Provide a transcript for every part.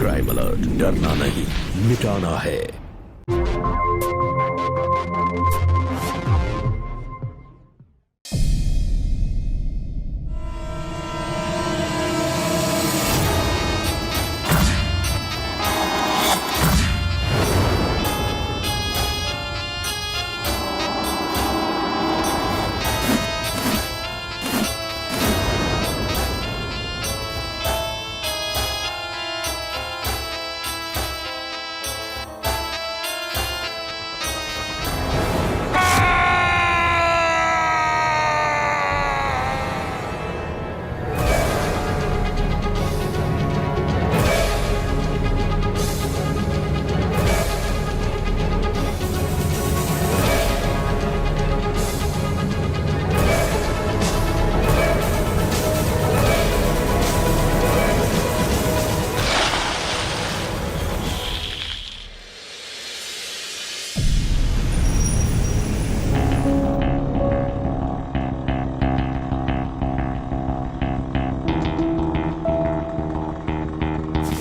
Crime alert, डरना नहीं मिटाना है।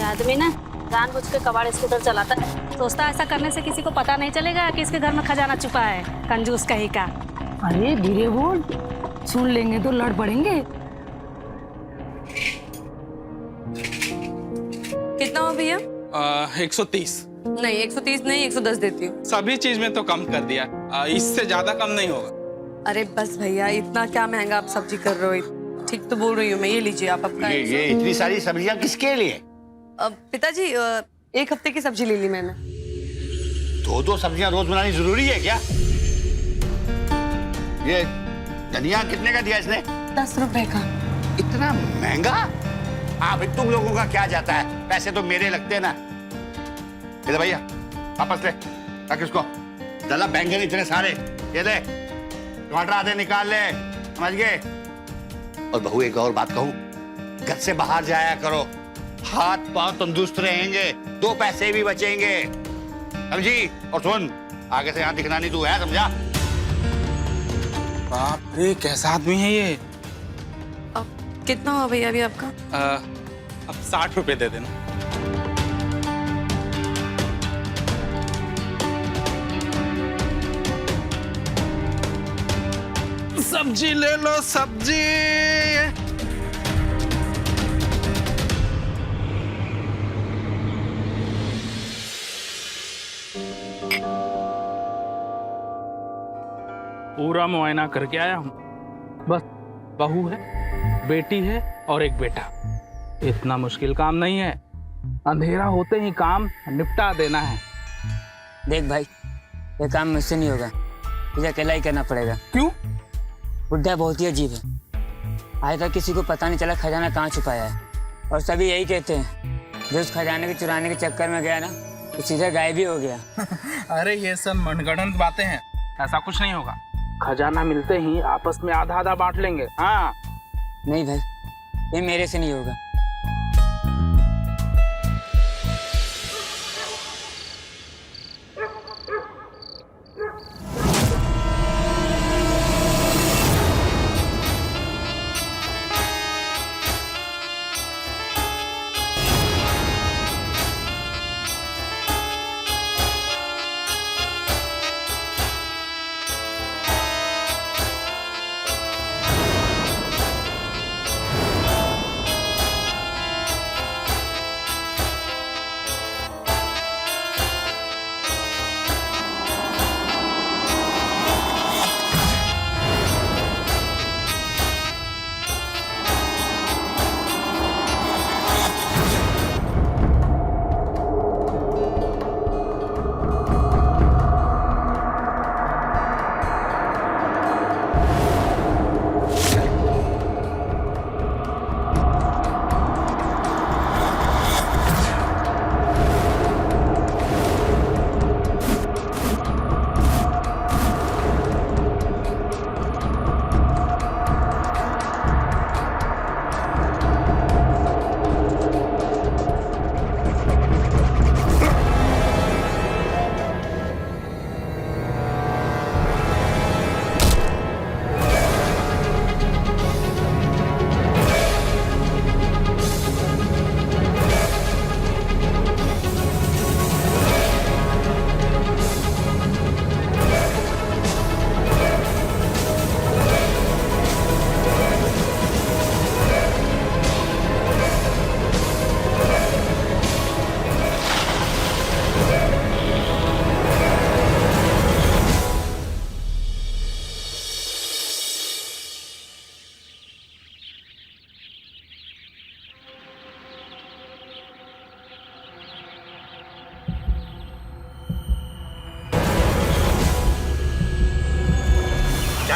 आदमी ना जानबूझ के कबाड़ स्कूटर चलाता है, सोचता है ऐसा करने से किसी को पता नहीं चलेगा कि इसके घर में खजाना छुपा है। कंजूस कहीं का। अरे धीरे बोल, सुन लेंगे तो लड़ पड़ेंगे। कितना हो भैया? 130। नहीं 130 नहीं, 110 देती हूँ। सभी चीज में तो कम कर दिया, इससे ज्यादा कम नहीं होगा। अरे बस भैया, इतना क्या महंगा आप सब्जी कर रहे हो? ठीक तो बोल रही हूँ मैं। ये लीजिए आप आपका। ये इतनी सारी सब्जियां किसके लिए? पिताजी, एक हफ्ते की सब्जी ले ली मैंने। दो सब्जियां रोज बनानी जरूरी है क्या? ये धनिया कितने का दिया इसने? 10 रुपए का। इतना महंगा? हाँ भाई, तुम लोगों का क्या जाता है, पैसे तो मेरे लगते हैं ना। इधर भैया वापस ले, रख इसको। दादा बैंगन इतने सारे, ये ले। टमाटर आधे निकाल ले, समझ गए? और बहू एक और बात कहूँ, घर से बाहर जाया करो, हाथ पांव तंदुरुस्त रहेंगे, 2 पैसे भी बचेंगे, समझी? और सुन, आगे से यहाँ दिखना नहीं तू, है समझा? बाप रे, कैसा आदमी है ये। अब कितना हुआ भैया अभी आपका? अब 60 रुपए दे देना। सब्जी ले लो, सब्जी। पूरा मुआयना करके आया हूँ। बस बहू है, बेटी है और एक बेटा। इतना मुश्किल काम नहीं है, अंधेरा होते ही काम निपटा देना है। देख भाई, ये काम मुझसे नहीं होगा, तुझे अकेला ही करना पड़ेगा। क्यों? बुड्ढा बहुत ही अजीब है। आज तक किसी को पता नहीं चला खजाना कहाँ छुपाया है, और सभी यही कहते हैं जो उस खजाने के चुराने के चक्कर में गया ना, तो सीधा गायब ही हो गया। अरे ये सब मनगढ़ंत बातें हैं, ऐसा कुछ नहीं होगा। खजाना मिलते ही आपस में आधा आधा बांट लेंगे। हाँ नहीं भाई, ये मेरे से नहीं होगा।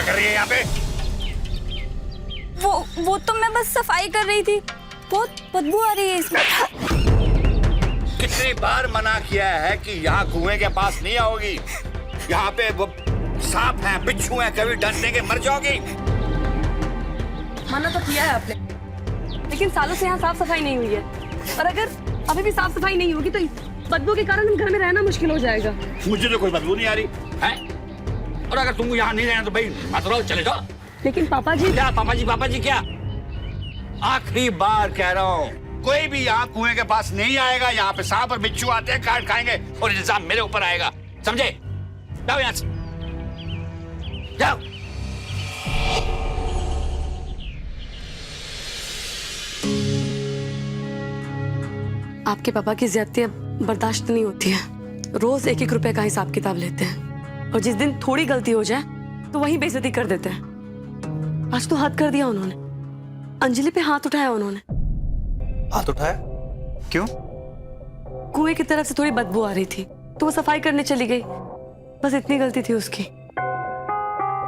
कर रही है यहाँ पे? वो तो मैं बस सफाई कर रही थी। बहुत बदबू आ रही है इसमें। कितनी बार मना किया है कि यहाँ कुएं के पास नहीं आओगी। यहाँ पे वो सांप हैं, बिच्छू हैं, कभी डंडे के मर जाओगी। मना तो किया है आपने, लेकिन सालों से यहाँ साफ सफाई नहीं हुई है। और अगर अभी भी साफ सफाई नहीं होगी तो बदबू के कारण हम घर में रहना मुश्किल हो जाएगा। मुझे तो कोई बदबू नहीं आ रही है। और अगर तुमको यहाँ नहीं रहना तो भाई मत रहो, चले जाओ। लेकिन पापा जी। क्या पापा जी क्या? आखिरी बार कह रहा हूँ, कोई भी यहाँ कुएं के पास नहीं आएगा। यहाँ पे सांप और बिच्छू आते हैं, काट खाएंगे और इल्जाम मेरे ऊपर आएगा। समझे? जाओ यहाँ से, जाओ। आपके पापा की ज्यादती अब बर्दाश्त नहीं होती है। रोज 1-1 रुपए का हिसाब किताब लेते हैं और जिस दिन थोड़ी गलती हो जाए तो वहीं बेइज्जती कर देते हैं। आज तो हद कर दिया उन्होंने। अंजलि पे हाथ उठाया उन्होंने। हाथ उठाया? क्यों? कुएं की तरफ से थोड़ी बदबू आ रही थी तो वो सफाई करने चली गई। बस इतनी गलती थी उसकी।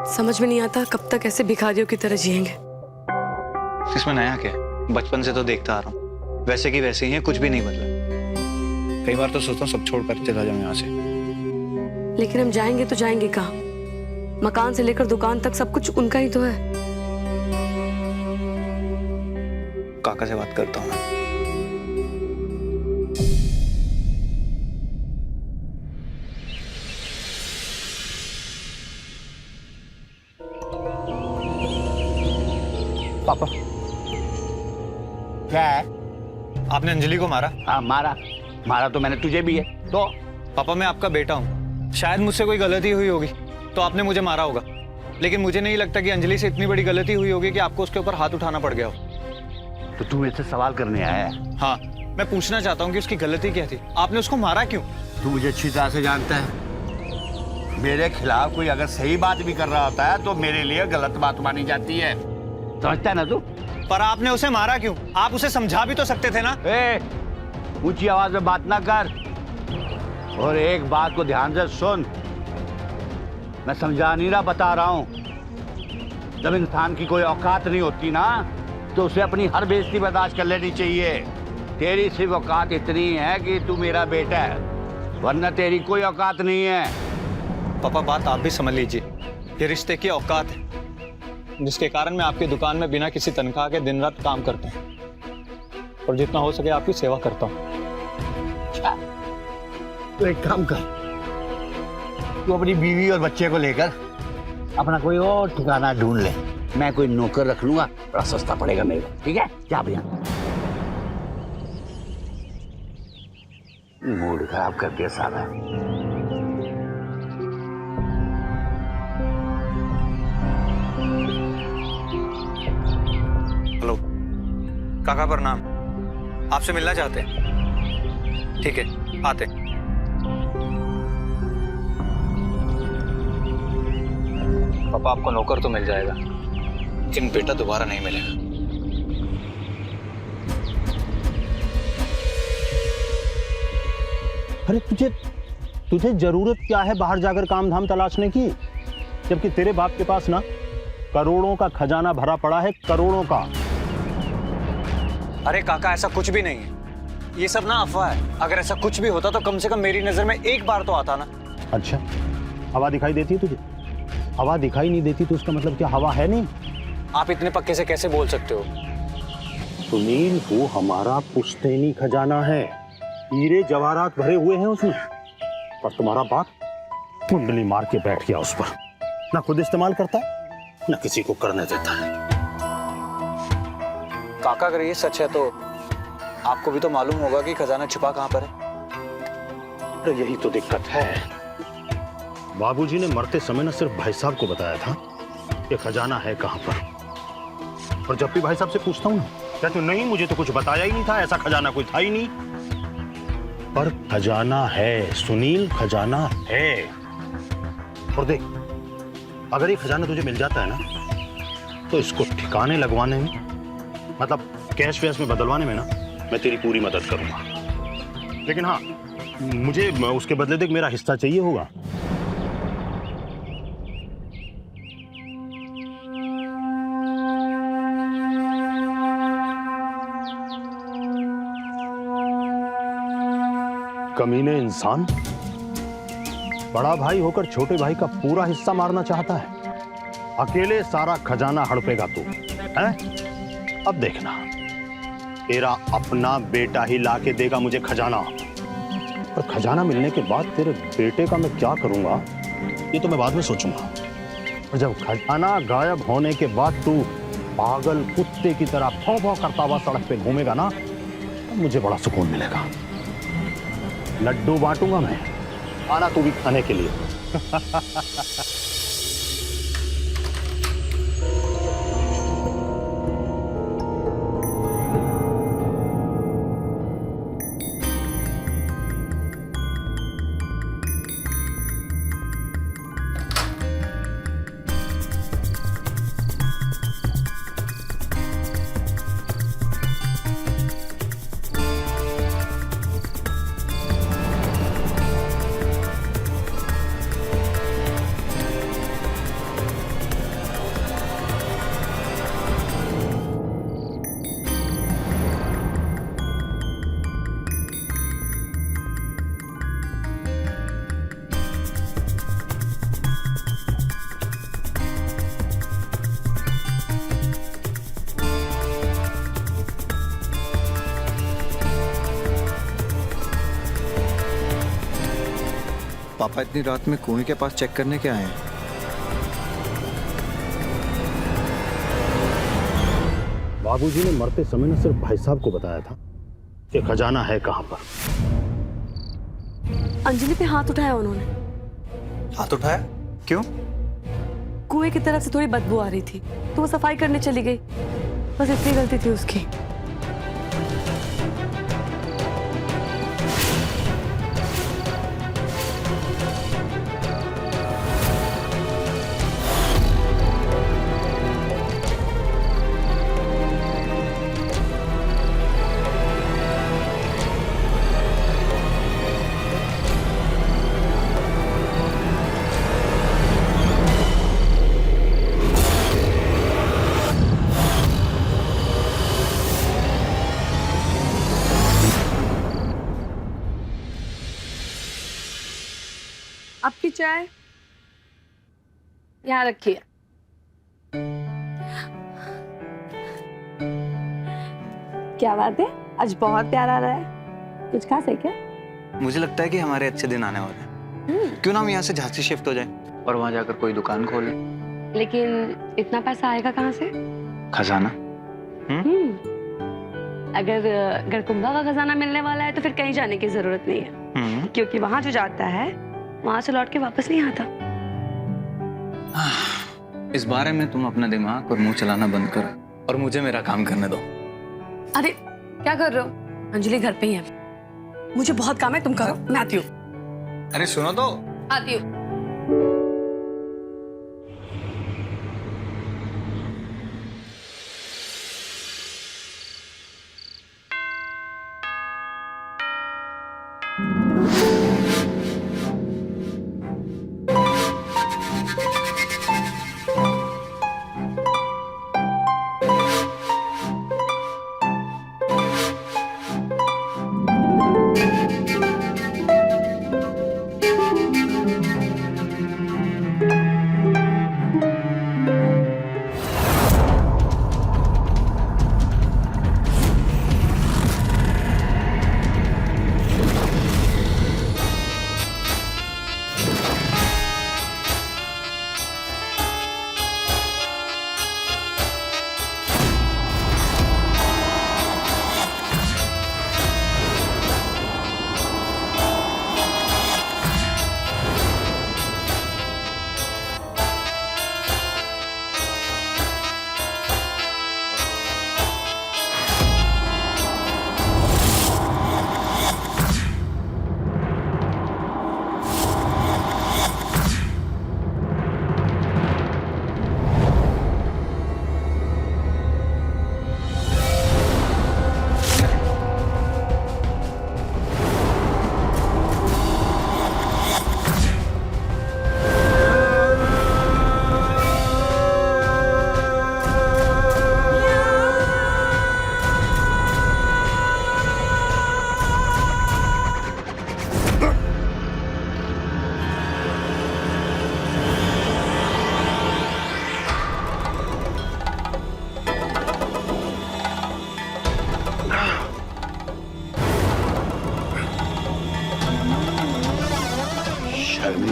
समझ में नहीं आता कब तक ऐसे भिखारियों की तरह जिएंगे। इसमें नया क्या है? बचपन से तो देखता आ रहा हूँ, वैसे की वैसे ही है, कुछ भी नहीं बदला। कई बार तो सोचता हूँ सब छोड़कर चला जाऊं यहाँ से। लेकिन हम जाएंगे तो जाएंगे कहाँ? मकान से लेकर दुकान तक सब कुछ उनका ही तो है। काका से बात करता हूँ मैं। पापा क्या है? आपने अंजलि को मारा? हाँ मारा तो मैंने तुझे भी है। तो पापा मैं आपका बेटा हूँ, शायद मुझसे कोई गलती हुई होगी तो आपने मुझे मारा होगा, लेकिन मुझे नहीं लगता कि अंजलि से इतनी बड़ी गलती हुई होगी कि आपको उसके ऊपर हाथ उठाना पड़ गया हो। तो तू मुझसे सवाल करने आया है? हाँ, मैं पूछना चाहता हूँ कि उसकी गलती क्या थी, आपने उसको मारा क्यों? तू मुझे अच्छी तरह से जानता है। मेरे खिलाफ कोई अगर सही बात भी कर रहा होता है तो मेरे लिए गलत बात मानी जाती है। समझता है ना तू? पर आपने उसे मारा क्यों? आप उसे समझा भी तो सकते थे ना। ऊंची आवाज में बात ना कर और एक बात को ध्यान से सुन। मैं समझा नहीं रहा, बता रहा हूं। जब इंसान की कोई औकात नहीं होती ना तो उसे अपनी हर बेइज्जती बर्दाश्त कर लेनी चाहिए। तेरी सिर्फ औकात इतनी है कि तू मेरा बेटा है, वरना तेरी कोई औकात नहीं है। पापा बात आप भी समझ लीजिए, ये रिश्ते की औकात है जिसके कारण मैं आपकी दुकान में बिना किसी तनख्वाह के दिन रात काम करता हूँ और जितना हो सके आपकी सेवा करता हूँ। अच्छा, तो एक काम कर, तू अपनी बीवी और बच्चे को लेकर अपना कोई और ठिकाना ढूंढ ले। मैं कोई नौकर रख लूंगा, बड़ा सस्ता पड़ेगा मेरे को। ठीक है? क्या भैया? मूड खराब कर दिया साला। हेलो काका, प्रणाम। आपसे मिलना चाहते हैं? ठीक है, आते। पापा आपको नौकर तो मिल जाएगा, लेकिन बेटा दोबारा नहीं मिलेगा। अरे तुझे जरूरत क्या है बाहर जाकर काम धाम तलाशने की, जबकि तेरे बाप के पास ना करोड़ों का खजाना भरा पड़ा है, करोड़ों का। अरे काका ऐसा कुछ भी नहीं है, ये सब ना अफवाह है। अगर ऐसा कुछ भी होता तो कम से कम मेरी नजर में एक बार तो आता ना। अच्छा, हवा दिखाई देती है तुझे? हवा दिखाई नहीं देती तो उसका मतलब क्या हवा है नहीं? आप इतने पक्के से कैसे बोल सकते हो? सुनील, वो हमारा पुश्तैनी खजाना है, हीरे जवाहरात भरे हुए हैं उसमें। पर तुम्हारा बाप कुंडली मार के बैठ गया उस पर, ना खुद इस्तेमाल करता है ना किसी को करने देता है। काका अगर ये सच है तो आपको भी तो मालूम होगा कि खजाना छुपा कहाँ पर है। तो यही तो दिक्कत है। बाबूजी ने मरते समय न सिर्फ भाई साहब को बताया था कि खजाना है कहाँ पर, और जब भी भाई साहब से पूछता हूँ ना, कहते नहीं मुझे तो कुछ बताया ही नहीं था, ऐसा खजाना कोई था ही नहीं। पर खजाना है सुनील, खजाना है। और देख, अगर ये खजाना तुझे मिल जाता है ना तो इसको ठिकाने लगवाने में, मतलब कैश वैश में बदलवाने में ना, मैं तेरी पूरी मदद करूंगा। लेकिन हाँ, मुझे उसके बदले देख मेरा हिस्सा चाहिए होगा। कमीने इंसान, बड़ा भाई होकर छोटे भाई का पूरा हिस्सा मारना चाहता है। अकेले सारा खजाना हड़पेगा तू, हैं? अब देखना, तेरा अपना बेटा ही लाके देगा मुझे खजाना, और खजाना मिलने के बाद तेरे बेटे का मैं क्या करूंगा ये तो मैं बाद में सोचूंगा। और जब खजाना गायब होने के बाद तू पागल कुत्ते की तरह भौं भौं करता हुआ सड़क पे घूमेगा ना, तब मुझे बड़ा सुकून मिलेगा। लड्डू बांटूंगा मैं, आना तू भी खाने के लिए। पापा इतनी रात में कुएं के पास चेक करने के आए हैं? बाबूजी ने मरते समय न सिर्फ भाई साहब को बताया था कि खजाना है कहां पर। अंजलि पे हाथ उठाया उन्होंने। हाथ उठाया? क्यों? कुएं की तरफ से थोड़ी बदबू आ रही थी तो वो सफाई करने चली गई, बस इतनी गलती थी उसकी। आपकी चाय यहाँ रखिए। क्या बात है, आज बहुत प्यार आ रहा है। कुछ खास है क्या? मुझे लगता है कि हमारे अच्छे दिन आने वाले हैं। क्यों ना हम यहाँ से झांसी शिफ्ट हो जाए और वहां जाकर कोई दुकान खोले। लेकिन इतना पैसा आएगा कहाँ से? खजाना। अगर गढ़कुंभा का खजाना मिलने वाला है तो फिर कहीं जाने की जरूरत नहीं है, क्योंकि वहां जो जाता है वहां से लौट के वापस नहीं आता। इस बारे में तुम अपना दिमाग और मुंह चलाना बंद करो और मुझे मेरा काम करने दो। अरे क्या कर रहे हो? अंजलि घर पे ही है, मुझे बहुत काम है, तुम करो, मैं आती हूँ। अरे सुनो तो। आती हूँ।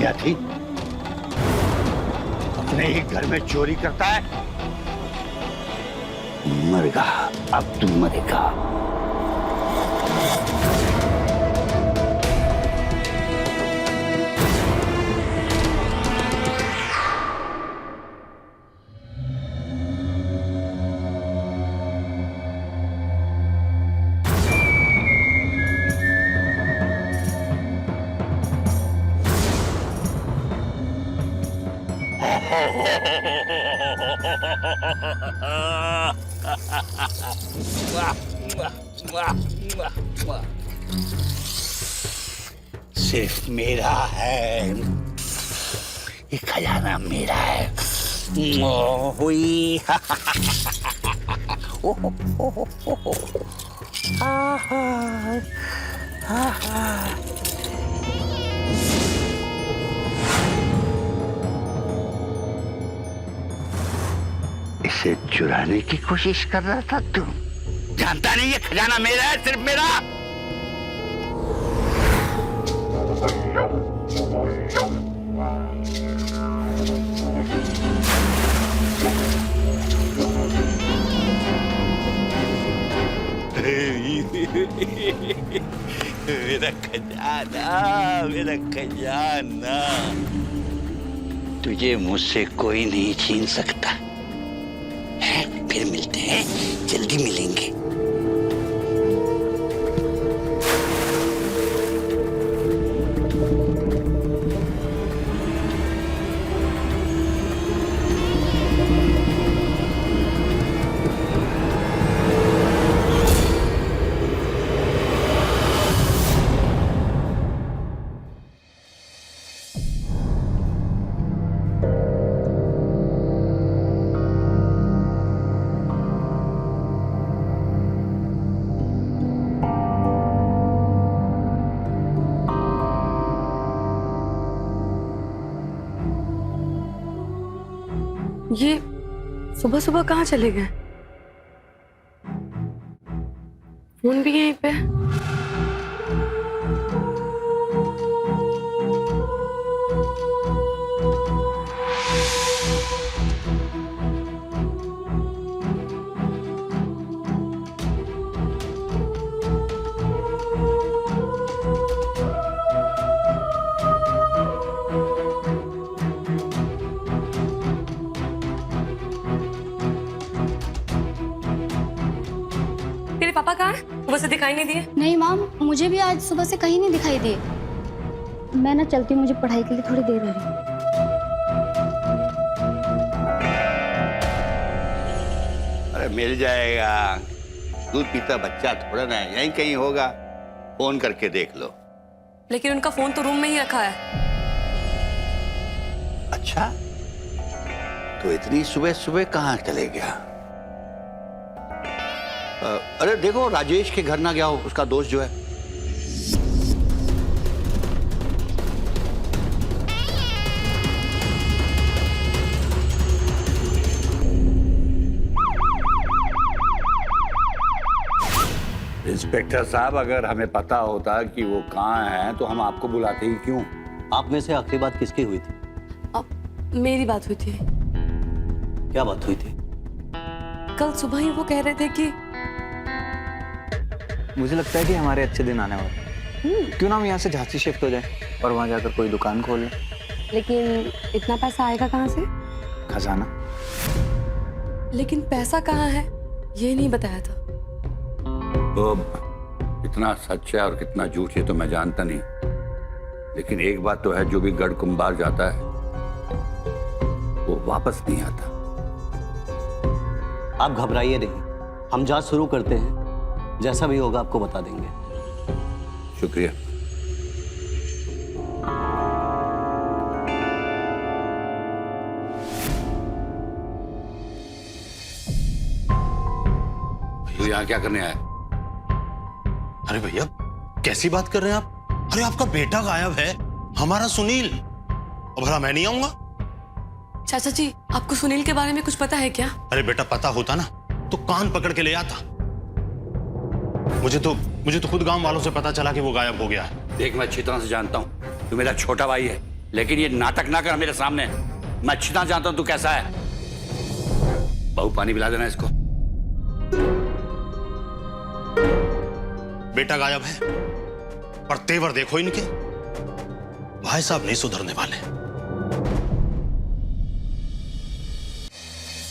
क्या थी? अपने ही घर में चोरी करता है। मरेगा, अब तू मरेगा। सिर्फ मेरा है, ये खजाना मेरा है। हुई। इसे चुराने की कोशिश कर रहा था तुम? जानता नहीं ये खजाना मेरा है, सिर्फ मेरा। मेरा खजाना, मेरा खजाना। तुझे मुझसे कोई नहीं छीन सकता है। फिर मिलते हैं, जल्दी मिलेंगे। ये सुबह सुबह कहाँ चले गए? फोन भी यहीं पे। तेरे पापा कहाँ हैं? सुबह से दिखाई नहीं दिए। नहीं माम, मुझे भी आज सुबह से कहीं नहीं दिखाई दिए। मैं ना चलती हूँ, मुझे पढ़ाई के लिए थोड़ी देर हो रही है। अरे मिल जाएगा, दूध पीता बच्चा थोड़ा ना है, यहीं कहीं होगा। फोन करके देख लो। लेकिन उनका फोन तो रूम में ही रखा है। अच्छा, तो इतनी सुबह सुबह कहाँ चले गया? अरे देखो, राजेश के घर ना गया हो, उसका दोस्त जो है। इंस्पेक्टर साहब, अगर हमें पता होता कि वो कहाँ है तो हम आपको बुलाते ही क्यों? आप में से आखिरी बात किसकी हुई थी? अब मेरी बात हुई थी। क्या बात हुई थी? कल सुबह ही वो कह रहे थे कि मुझे लगता है कि हमारे अच्छे दिन आने वाले हैं। क्यों ना हम यहाँ से झांसी शिफ्ट हो जाए और वहाँ जाकर कोई दुकान खोल लें। लेकिन इतना पैसा आएगा कहाँ से? खजाना। लेकिन पैसा कहाँ है ये नहीं बताया था। तो कितना सच है और कितना झूठ है तो मैं जानता नहीं, लेकिन एक बात तो है, जो भी गढ़ कुंभार जाता है वो वापस नहीं आता। आप घबराइए नहीं, हम जांच शुरू करते हैं, जैसा भी होगा आपको बता देंगे। शुक्रिया। तू यहाँ क्या करने आया? अरे भैया, कैसी बात कर रहे हैं आप? अरे आपका बेटा गायब है, हमारा सुनील। अब भला मैं नहीं आऊंगा? चाचा जी, आपको सुनील के बारे में कुछ पता है क्या? अरे बेटा, पता होता ना तो कान पकड़ के ले आता। मुझे तो खुद गांव वालों से पता चला कि वो गायब हो गया है। देख, मैं अच्छी तरह से जानता हूँ, तू मेरा छोटा भाई है, लेकिन ये नाटक ना कर मेरे सामने। मैं अच्छी तरह जानता हूं तू कैसा है। बहू पानी पिला देना इसको। बेटा गायब है, पर तेवर देखो इनके। भाई साहब नहीं सुधरने वाले।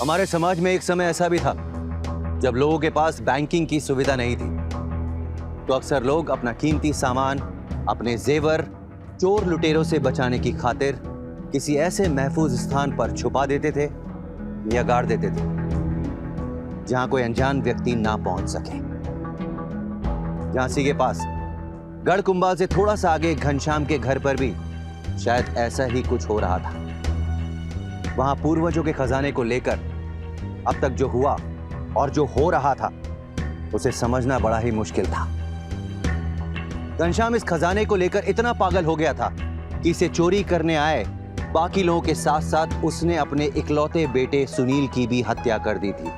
हमारे समाज में एक समय ऐसा भी था जब लोगों के पास बैंकिंग की सुविधा नहीं थी, तो अक्सर लोग अपना कीमती सामान, अपने जेवर चोर लुटेरों से बचाने की खातिर किसी ऐसे महफूज स्थान पर छुपा देते थे या गाड़ देते थे जहां कोई अनजान व्यक्ति ना पहुंच सके। झांसी के पास गढ़ कुंभाल से थोड़ा सा आगे घनश्याम के घर पर भी शायद ऐसा ही कुछ हो रहा था। वहां पूर्वजों के खजाने को लेकर अब तक जो हुआ और जो हो रहा था उसे समझना बड़ा ही मुश्किल था। घनश्याम इस खजाने को लेकर इतना पागल हो गया था कि इसे चोरी करने आए बाकी लोगों के साथ साथ उसने अपने इकलौते बेटे सुनील की भी हत्या कर दी थी।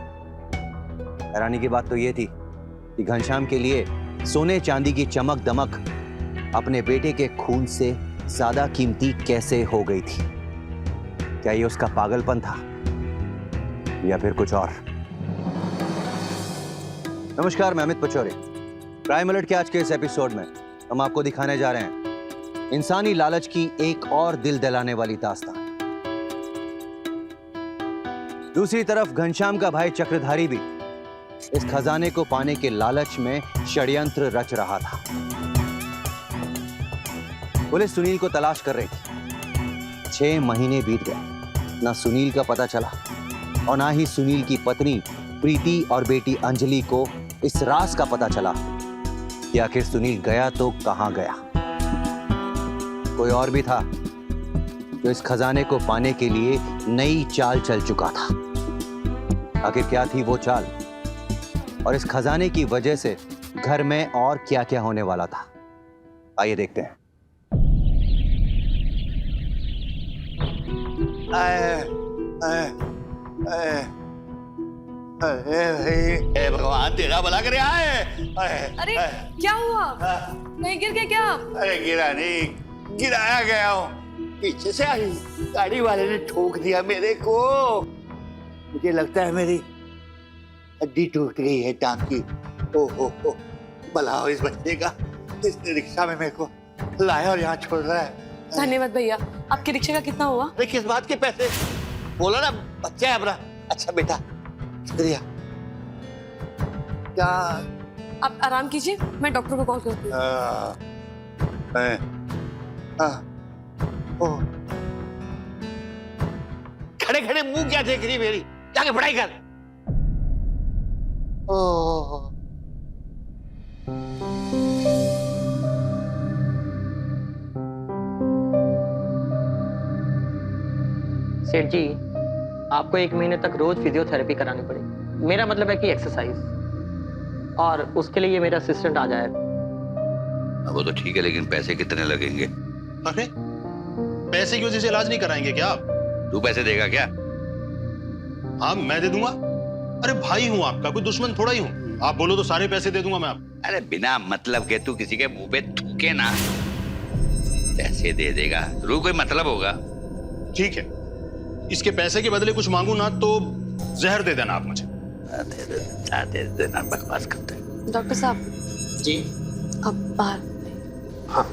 हैरानी की बात तो यह थी कि घनश्याम के लिए सोने चांदी की चमक दमक अपने बेटे के खून से ज्यादा कीमती कैसे हो गई थी। क्या ये उसका पागलपन था या फिर कुछ और? नमस्कार, मैं अमित पचौरी। क्राइम अलर्ट के आज के इस एपिसोड में हम आपको दिखाने जा रहे हैं इंसानी लालच की एक और दिल दहलाने वाली दास्तान। दूसरी तरफ घनश्याम का भाई चक्रधारी भी इस खजाने को पाने के लालच में षड्यंत्र रच रहा था। पुलिस सुनील को तलाश कर रही थी। 6 महीने बीत गए, ना सुनील का पता चला और ना ही सुनील की पत्नी प्रीति और बेटी अंजलि को इस राज का पता चला कि आखिर सुनील गया तो कहां गया। कोई और भी था जो इस खजाने को पाने के लिए नई चाल चल चुका था। आखिर क्या थी वो चाल और इस खजाने की वजह से घर में और क्या क्या होने वाला था, आइए देखते हैं। हे भगवान तेरा भला करे। अरे क्या हुआ? नहीं गिर गए क्या आप? अरे गिरा नहीं, गिराया गया हूँ। पीछे से आई गाड़ी वाले ने ठोक दिया मेरे को। मुझे लगता है मेरी हड्डी टूट गई है टांग की। ओहो हो, भला हो इस बच्चे का, इसने रिक्शा में मेरे को लाया और यहाँ छोड़ रहा है। धन्यवाद भैया। आपके रिक्शे का कितना हुआ? अरे किस बात के पैसे? बोला ना बच्चा है अपना। अच्छा बेटा, शुक्रिया। क्या आप आराम कीजिए, मैं डॉक्टर को कॉल करती हूँ। खड़े खड़े मुंह क्या देख रही मेरी? जाके पढ़ाई कर। सेठ जी, आपको 1 महीने तक रोज फिजियोथेरेपी करानी पड़ेगी। मेरा मतलब है कि एक्सरसाइज, और उसके लिए ये मेरा असिस्टेंट आ जाएगा। वो तो ठीक है, लेकिन पैसे कितने लगेंगे? अरे पैसे की वजह से इलाज नहीं कराएंगे क्या आप? तू पैसे देगा क्या? हाँ मैं दे दूंगा। अरे भाई हूँ आपका, कोई दुश्मन थोड़ा ही हूँ। आप बोलो तो सारे पैसे दे दूंगा मैं आपको। अरे बिना मतलब के तू किसी के मुंह पे थूके ना, पैसे दे देगा। जरूर कोई मतलब होगा। ठीक है, इसके पैसे के बदले कुछ मांगू ना तो जहर दे देना आप मुझे। दे देना, बकवास करते हैं। डॉक्टर साहब जी अब बाहर। हाँ।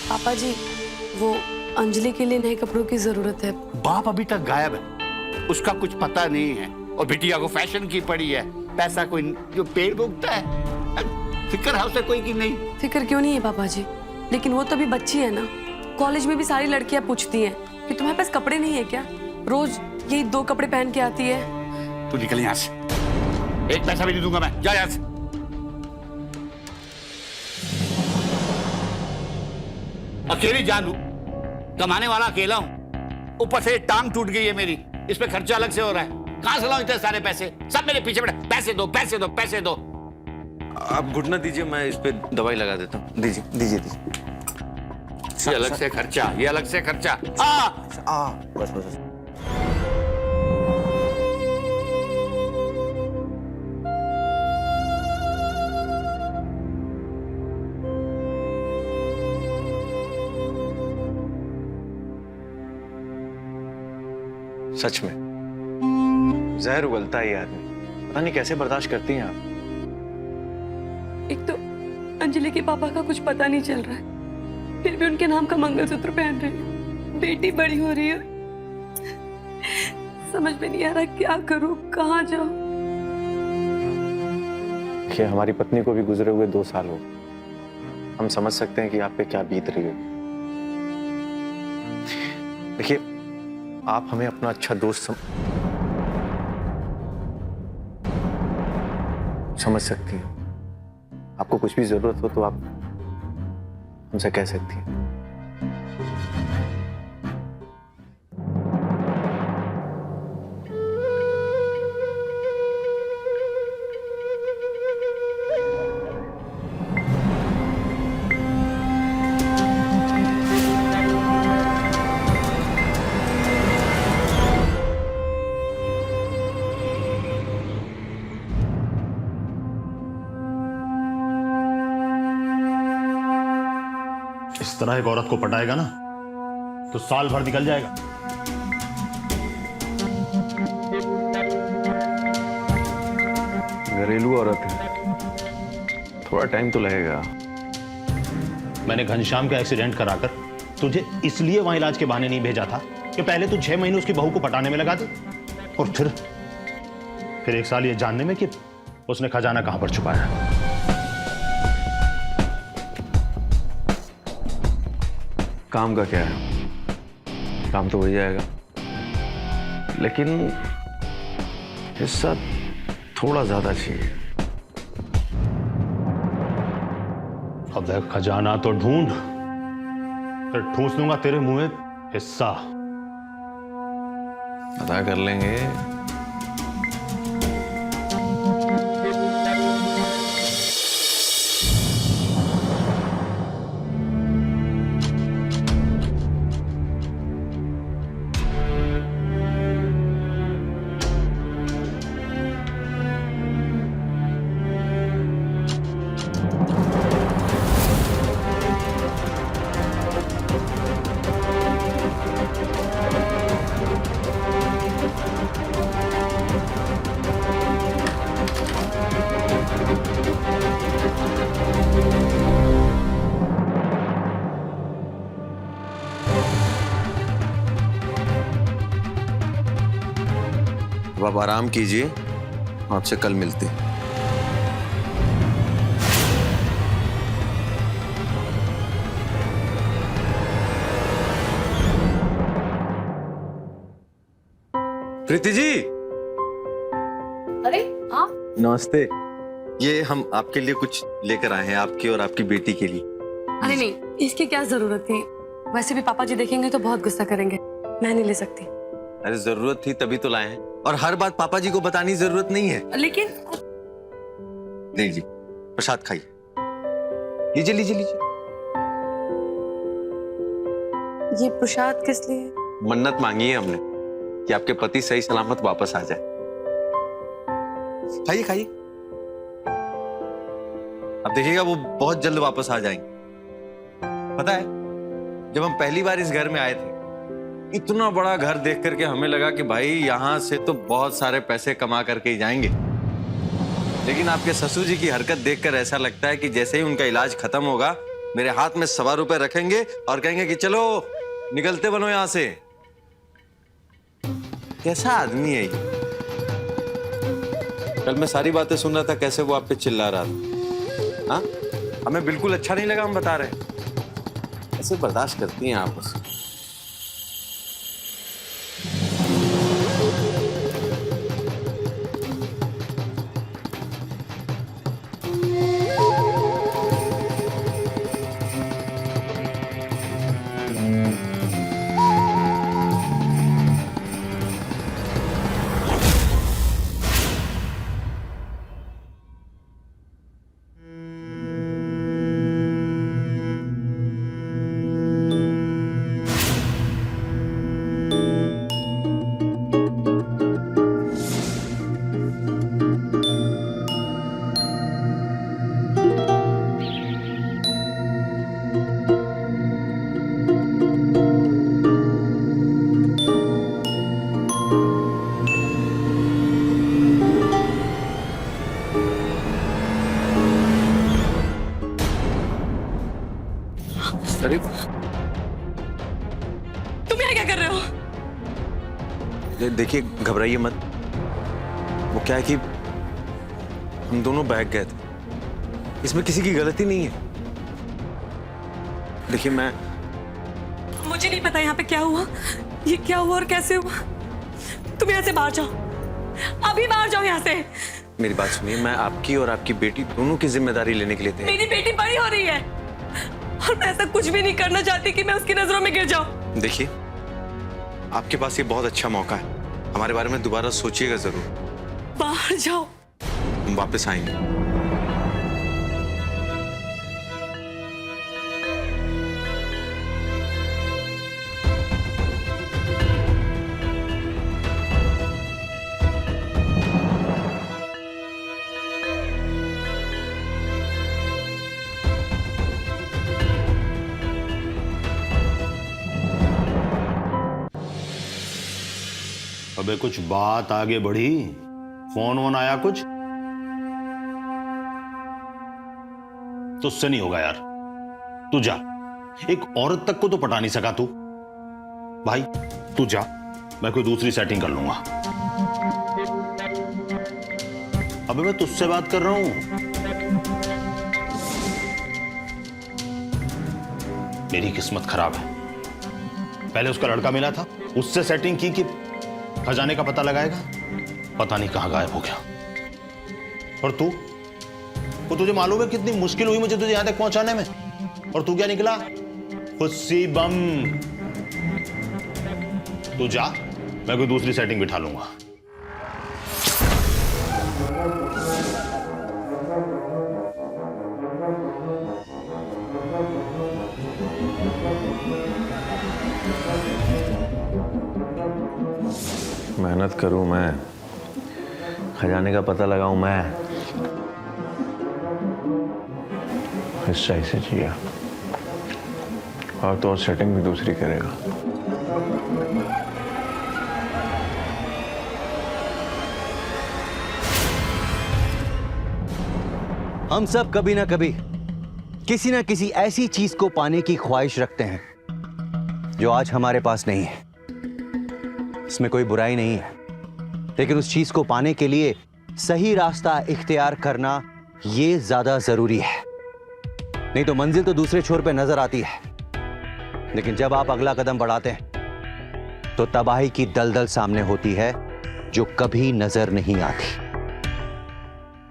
पापा जी, वो अंजलि के लिए नए कपड़ों की जरूरत है। बाप अभी तक गायब है, उसका कुछ पता नहीं है। और बिटिया को फैशन की पड़ी है। पैसा कोई जो पेड़ उगता है, फिक्र है उसे कोई की नहीं। फिक्र क्यों नहीं है पापा जी, लेकिन वो तो अभी बच्ची है ना। कॉलेज में भी सारी लड़कियां पूछती हैं कि तुम्हारे पास कपड़े नहीं है क्या? रोज यही 2 कपड़े पहन के आती है। तू निकल यहाँ से, एक पैसा भी नहीं दूंगा मैं। जा यहाँ से। अकेली जान लू, कमाने वाला अकेला हूं, ऊपर से टांग टूट गई है मेरी, इस पे खर्चा अलग से हो रहा है। कहां से लाऊं इतने सारे पैसे? सब मेरे पीछे पड़े, पैसे दो पैसे दो पैसे दो। आप घुटना दीजिए, मैं इस पे दवाई लगा देता हूँ। दीजिए दीजिए दीजिए। ये अलग से खर्चा, ये अलग से खर्चा। बस बस। सच में जहर उगलता है ये आदमी, पता नहीं कैसे बर्दाश्त करती हैं आप। एक तो अंजलि के पापा का कुछ पता नहीं चल रहा है, फिर भी उनके नाम का मंगलसूत्र पहन रही है। बेटी बड़ी हो रही है, समझ में नहीं आ रहा क्या करूं, कहाँ जाऊं। देखिए, हमारी पत्नी को भी गुजरे हुए 2 साल हो, हम समझ सकते हैं कि आप पे क्या बीत रही है। देखिए, आप हमें अपना अच्छा दोस्त समझ सकती हैं। आपको कुछ भी जरूरत हो तो आप हमसे कह सकती हैं। इस तरह एक औरत को पटाएगा ना तो साल भर निकल जाएगा। घरेलू औरत है, थोड़ा टाइम तो लगेगा। मैंने घनश्याम का एक्सीडेंट कराकर तुझे इसलिए वहां इलाज के बहाने नहीं भेजा था कि पहले तू 6 महीने उसकी बहू को पटाने में लगा दे, और फिर 1 साल ये जानने में कि उसने खजाना कहां पर छुपाया। काम का क्या है, काम तो हो जाएगा, लेकिन हिस्सा थोड़ा ज्यादा चाहिए। अब खजाना तो ढूंढ, फिर ठूंस दूंगा तेरे मुंह में हिस्सा। अदा कर लेंगे। अब आप आराम कीजिए, आपसे कल मिलते हैं। प्रीति जी। अरे आप? नमस्ते। ये हम आपके लिए कुछ लेकर आए हैं, आपकी और आपकी बेटी के लिए। अरे नहीं, इसकी क्या जरूरत थी? वैसे भी पापा जी देखेंगे तो बहुत गुस्सा करेंगे, मैं नहीं ले सकती। अरे जरूरत थी तभी तो लाए हैं, और हर बात पापा जी को बताने की जरूरत नहीं है। लेकिन नहीं जी, प्रसाद खाइए। लीजिए लीजिए लीजिए। ये प्रसाद किस लिए? मन्नत मांगी है हमने कि आपके पति सही सलामत वापस आ जाए। खाइए खाइए, अब देखिएगा वो बहुत जल्द वापस आ जाएंगे। पता है, जब हम पहली बार इस घर में आए थे, इतना बड़ा घर देख करके हमें लगा कि भाई यहां से तो बहुत सारे पैसे कमा करके ही जाएंगे। लेकिन आपके ससुर जी की हरकत देखकर ऐसा लगता है कि जैसे ही उनका इलाज खत्म होगा, मेरे हाथ में 1.25 रुपए रखेंगे और कहेंगे कि चलो निकलते बनो यहां से। कैसा आदमी है ये? कल मैं सारी बातें सुन रहा था, कैसे वो आप पे चिल्ला रहा था। हाँ, हमें बिल्कुल अच्छा नहीं लगा, हम बता रहे हैं। ऐसे बर्दाश्त करती हैं आप उसे? अरे तुम यहाँ क्या कर रहे हो? देखिए घबराइए मत। वो क्या है कि हम दोनों बहक गए थे, इसमें किसी की गलती नहीं है। देखिए मुझे नहीं पता यहाँ पे क्या हुआ, ये क्या हुआ और कैसे हुआ। तुम यहाँ से बाहर जाओ, अभी बाहर जाओ यहाँ से। मेरी बात सुनिए, मैं आपकी और आपकी बेटी दोनों की जिम्मेदारी लेने के लिए तैयार। मेरी बेटी बड़ी हो रही है और मैं ऐसा कुछ भी नहीं करना चाहती कि मैं उसकी नजरों में गिर जाऊं। देखिए आपके पास ये बहुत अच्छा मौका है, हमारे बारे में दोबारा सोचिएगा जरूर। बाहर जाओ। हम वापस आएंगे। अबे कुछ बात आगे बढ़ी? फोन वोन आया कुछ? तुझसे नहीं होगा यार, तू जा। एक औरत तक को तो पटा नहीं सका तू। भाई तू जा, मैं कोई दूसरी सेटिंग कर लूंगा। अबे मैं तुझसे बात कर रहा हूं। मेरी किस्मत खराब है, पहले उसका लड़का मिला था, उससे सेटिंग की कि खजाने का पता लगाएगा, पता नहीं कहां गायब हो गया। और तू, वो तुझे मालूम है कितनी मुश्किल हुई मुझे तुझे यहां तक पहुंचाने में, और तू क्या निकला? खुशी बम। तू जा, मैं कोई दूसरी सेटिंग बिठा लूंगा। मेहनत करूं मैं, खजाने का पता लगाऊं मैं, हिस्सा इसे चाहिए और तो और सेटिंग भी दूसरी करेगा। हम सब कभी ना कभी किसी ना किसी ऐसी चीज को पाने की ख्वाहिश रखते हैं जो आज हमारे पास नहीं है। इसमें कोई बुराई नहीं है, लेकिन उस चीज को पाने के लिए सही रास्ता इख्तियार करना यह ज्यादा जरूरी है। नहीं तो मंजिल तो दूसरे छोर पे नजर आती है, लेकिन जब आप अगला कदम बढ़ाते हैं तो तबाही की दलदल सामने होती है जो कभी नजर नहीं आती।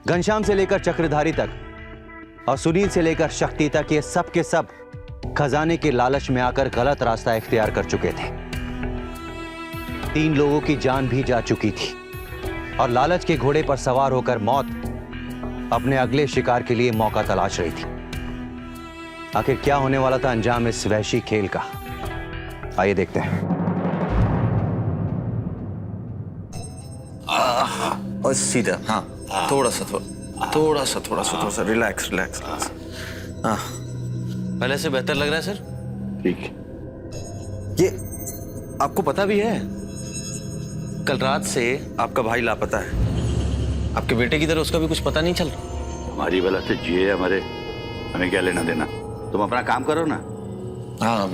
घनश्याम से लेकर चक्रधारी तक और सुनील से लेकर शक्ति तक ये सब के सब खजाने के लालच में आकर गलत रास्ता इख्तियार कर चुके थे। 3 लोगों की जान भी जा चुकी थी और लालच के घोड़े पर सवार होकर मौत अपने अगले शिकार के लिए मौका तलाश रही थी। आखिर क्या होने वाला था अंजाम इस वहशी खेल का, आइए देखते हैं। और सीधा, हाँ थोड़ा सा रिलैक्स। हाँ पहले से बेहतर लग रहा है सर। ठीक। ये आपको पता भी है, कल रात से आपका भाई लापता है। आपके बेटे की तरह उसका भी कुछ पता नहीं चल रहा। हमारी भला से जिए हमारे, हमें क्या लेना देना? तुम अपना काम करो ना। हाँ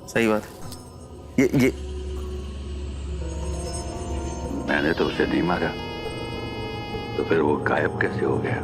सही बात है। ये मैंने तो उसे नहीं मारा, तो फिर वो गायब कैसे हो गया?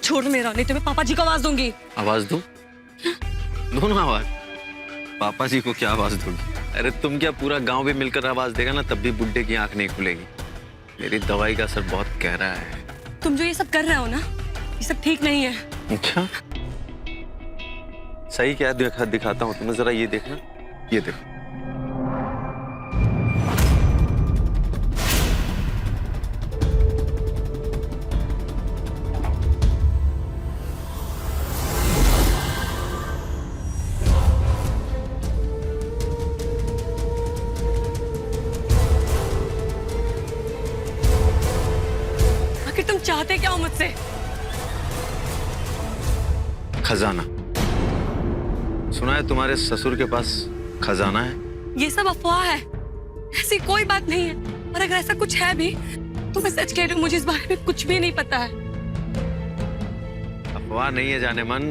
छोड़ मेरा, नहीं तो मैं पापा जी को आवाज दूंगी। आवाज दूं? दोनों आवाज? पापा जी को क्या आवाज दूंगी? अरे तुम क्या, पूरा गांव भी मिलकर आवाज देगा ना, तब भी बुड्ढे की आंख नहीं खुलेगी। मेरी दवाई का असर बहुत गहरा है। तुम जो ये सब कर रहे हो ना, ये सब ठीक नहीं है। अच्छा सही क्या दिखाता हूँ तुम्हें, जरा ये देखना, ये देखो। चाहते क्या हो मुझसे? खजाना। सुना है तुम्हारे ससुर के पास खजाना है? ये सब अफवाह है, ऐसी कोई बात नहीं है। और अगर ऐसा कुछ है भी तो मैं सच कह रही हूँ, मुझे इस बारे में कुछ भी नहीं पता है। अफवाह नहीं है जाने मन,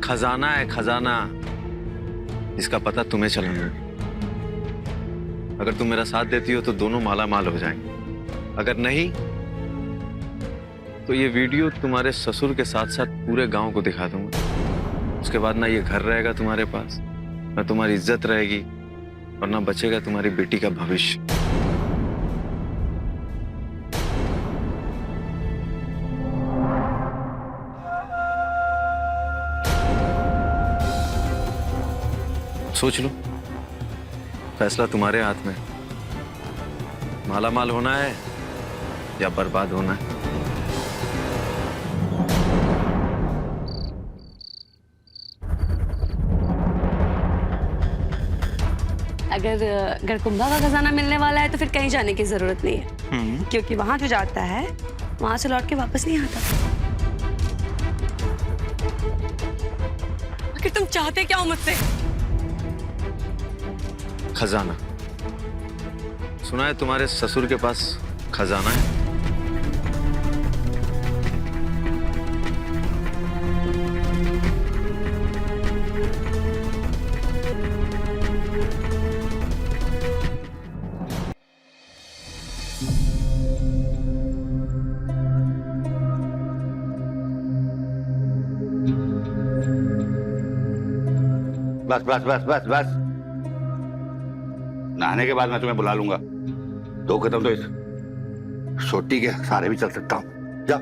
खजाना है खजाना, इसका पता तुम्हें चलाना। अगर तुम मेरा साथ देती हो तो दोनों माला माल हो जाएंगे, अगर नहीं तो ये वीडियो तुम्हारे ससुर के साथ साथ पूरे गांव को दिखा दूंगा। उसके बाद ना ये घर रहेगा तुम्हारे पास, ना तुम्हारी इज्जत रहेगी, और ना बचेगा तुम्हारी बेटी का भविष्य। सोच लो, फैसला तुम्हारे हाथ में। माला माल होना है या बर्बाद होना है। अगर कुंभा का खजाना मिलने वाला है तो फिर कहीं जाने की जरूरत नहीं है, क्योंकि वहां जो जाता है वहां से लौट के वापस नहीं आता। आखिर तुम चाहते क्या हो मुझसे? खजाना। सुना है तुम्हारे ससुर के पास खजाना है? बस बस बस बस बस, नहाने के बाद मैं तुम्हें बुला लूंगा। 2 कदम तो इस छोटी के सारे भी चल सकता हूं। जा।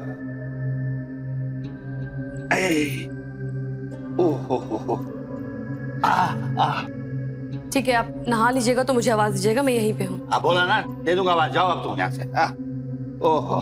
ओहो। ठीक है, आप नहा लीजिएगा तो मुझे आवाज दीजिएगा, मैं यहीं पे हूँ। आप बोला ना, दे दूंगा आवाज। जाओ अब तुम यहाँ से। ओहो।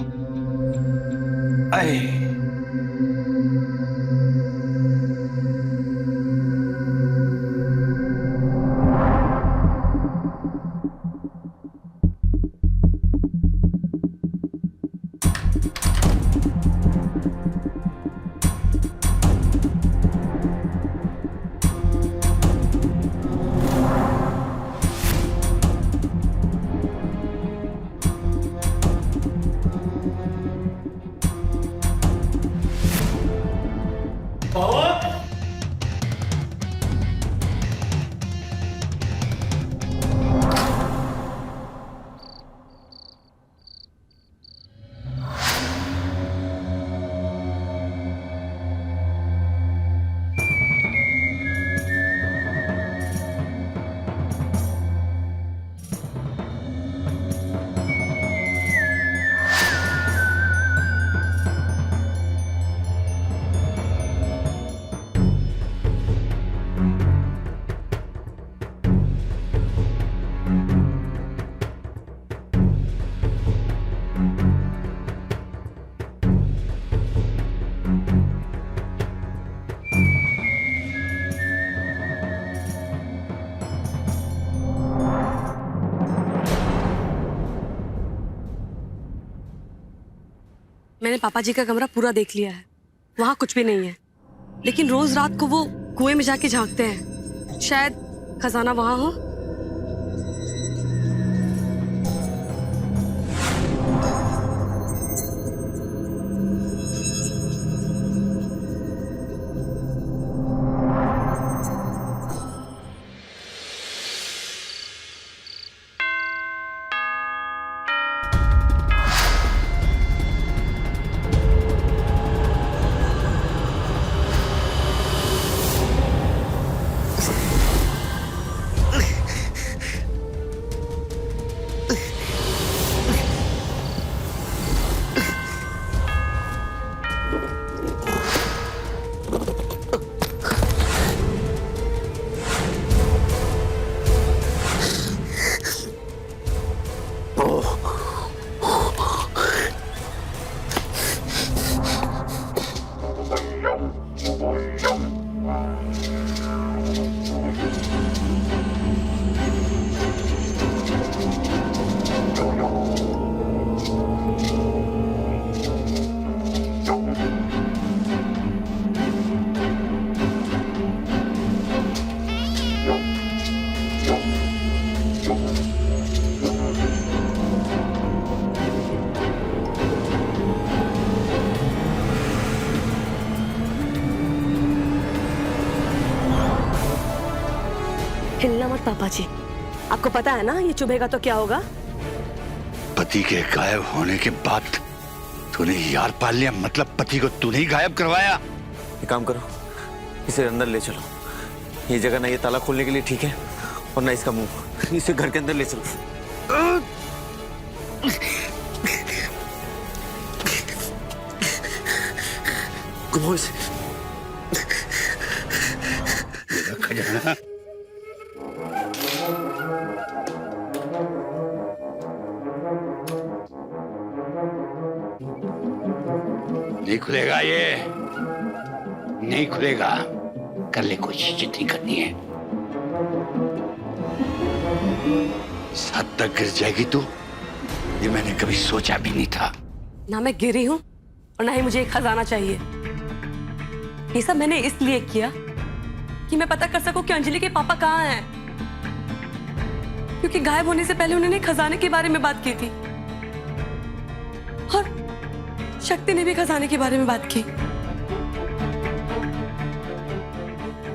मैंने पापा जी का कमरा पूरा देख लिया है, वहां कुछ भी नहीं है। लेकिन रोज रात को वो कुएं में जाके झांकते हैं, शायद खजाना वहां हो। हिलना मत पापा जी, आपको पता है ना ये चुभेगा तो क्या होगा। पति के गायब होने के बाद तूने यार पाल लिया, मतलब पति को तूने ही गायब करवाया। एक काम करो, इसे अंदर ले चलो। ये जगह ना ये ताला खोलने के लिए ठीक है और ना इसका मुंह। इसे घर के अंदर ले चलो। घुमाओ इसे। खजाना नहीं खुलेगा, ये नहीं खुलेगा। कर ले कोशिश जितनी करनी है। इस हद तक गिर जाएगी तू, ये मैंने कभी सोचा भी नहीं था। ना मैं गिरी हूं और ना ही मुझे एक खजाना चाहिए। ये सब मैंने इसलिए किया कि मैं पता कर सकूं कि अंजलि के पापा कहाँ हैं, क्योंकि गायब होने से पहले उन्होंने खजाने के बारे में बात की थी और शक्ति ने भी खजाने के बारे में बात की।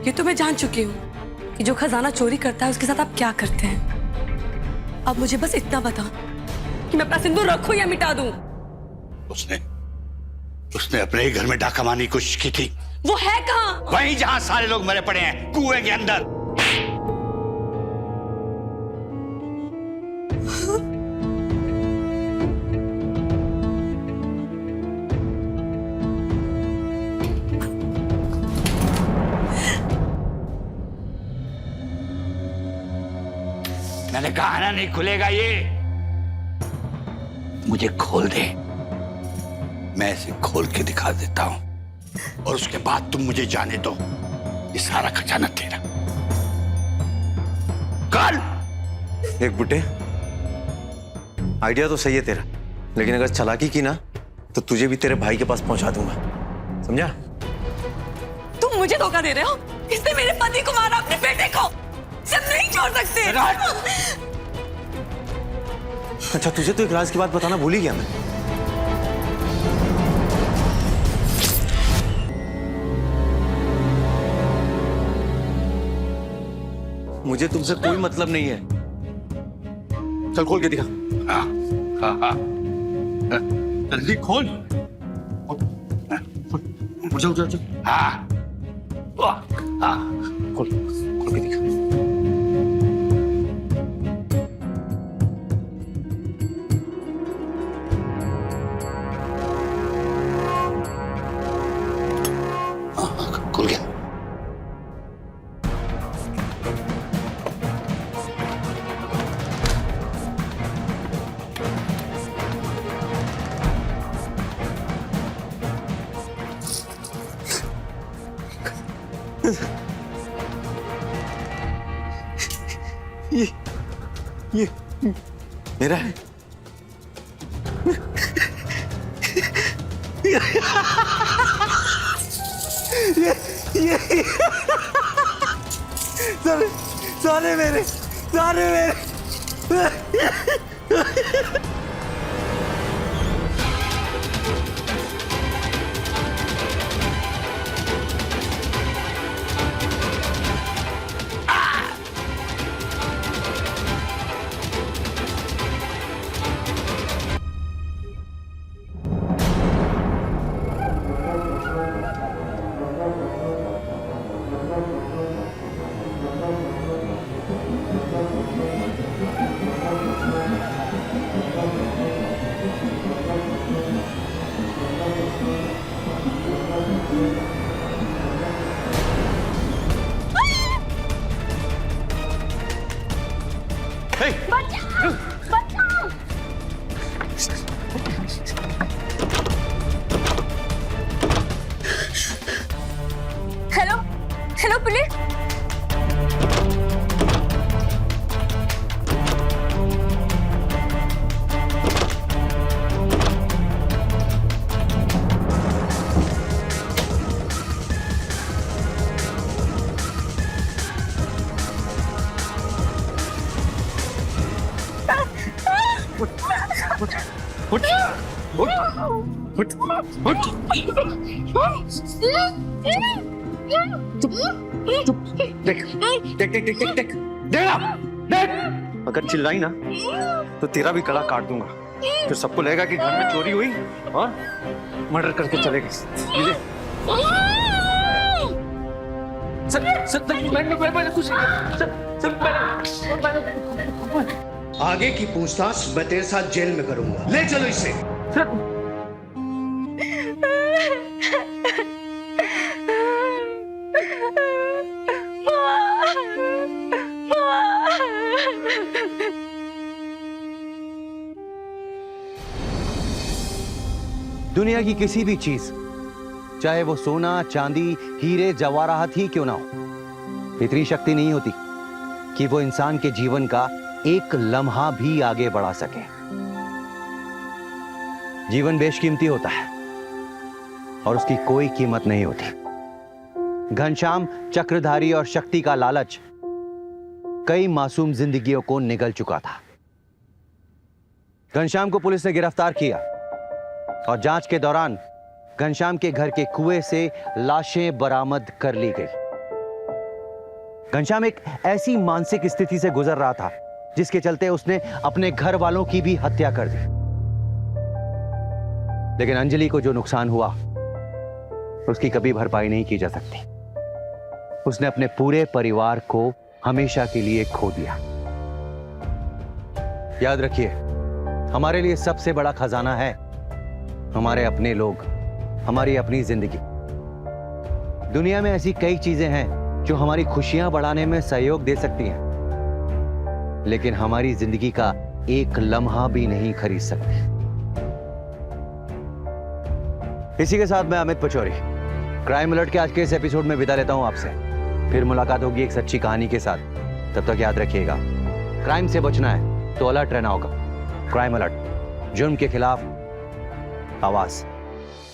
ये तो मैं जान चुकी हूं कि जो खजाना चोरी करता है उसके साथ आप क्या करते हैं। अब मुझे बस इतना बता कि मैं अपना सिंदूर रखूं या मिटा दूं। उसने अपने ही घर में डाका मारने की कोशिश की थी। वो है कहां? वहीं जहां सारे लोग मरे पड़े हैं, कुएं के अंदर। मैंने कहा ना नहीं खुलेगा ये। मुझे खोल दे, मैं इसे खोल के दिखा देता हूं और उसके बाद तुम मुझे जाने दो। ये सारा खजाना तेरा। कल एक बुड्ढे, आइडिया तो सही है तेरा, लेकिन अगर चालाकी की ना तो तुझे भी तेरे भाई के पास पहुंचा दूंगा, समझा? तुम मुझे धोखा दे रहे हो। इसने मेरे पति को मारा, अपने बेटे को। सब नहीं छोड़ सकते। अच्छा, तुझे तो एक राज की बात बताना भूल ही गया मैं। मुझे तुमसे कोई मतलब नहीं है। चल खोल के दिखा। हाँ, हाँ, हाँ। जल्दी खोल। उठ जा। हाँ, हाँ। खोल के दिखा। खुल गया। ये मेरा है। ये सारे मेरे। Hello police. देख देगा दे। अगर चिल्लाई ना तो तेरा भी गला काट दूंगा, फिर सबको लगेगा कि घर में चोरी हुई और मर्डर करके चले गए। आगे की पूछताछ मैं तेरे साथ जेल में करूंगा। ले चलो इसे। दुनिया की किसी भी चीज, चाहे वो सोना, चांदी, हीरे, जवाहरात ही क्यों ना हो, इतनी शक्ति नहीं होती कि वो इंसान के जीवन का एक लम्हा भी आगे बढ़ा सके। जीवन बेशकीमती होता है और उसकी कोई कीमत नहीं होती। घनश्याम चक्रधारी और शक्ति का लालच कई मासूम जिंदगियों को निगल चुका था। घनश्याम को पुलिस ने गिरफ्तार किया और जांच के दौरान घनश्याम के घर के कुएं से लाशें बरामद कर ली गई। घनश्याम एक ऐसी मानसिक स्थिति से गुजर रहा था जिसके चलते उसने अपने घर वालों की भी हत्या कर दी। लेकिन अंजलि को जो नुकसान हुआ उसकी कभी भरपाई नहीं की जा सकती। उसने अपने पूरे परिवार को हमेशा के लिए खो दिया। याद रखिए, हमारे लिए सबसे बड़ा खजाना है हमारे अपने लोग, हमारी अपनी जिंदगी। दुनिया में ऐसी कई चीजें हैं जो हमारी खुशियां बढ़ाने में सहयोग दे सकती हैं, लेकिन हमारी जिंदगी का एक लम्हा भी नहीं खरीद सकती। इसी के साथ मैं अमित पचौरी क्राइम अलर्ट के आज के इस एपिसोड में विदा लेता हूं आपसे। फिर मुलाकात होगी एक सच्ची कहानी के साथ। तब तक याद रखिएगा, क्राइम से बचना है तो अलर्ट रहना होगा। क्राइम अलर्ट, जुर्म के खिलाफ आवाज।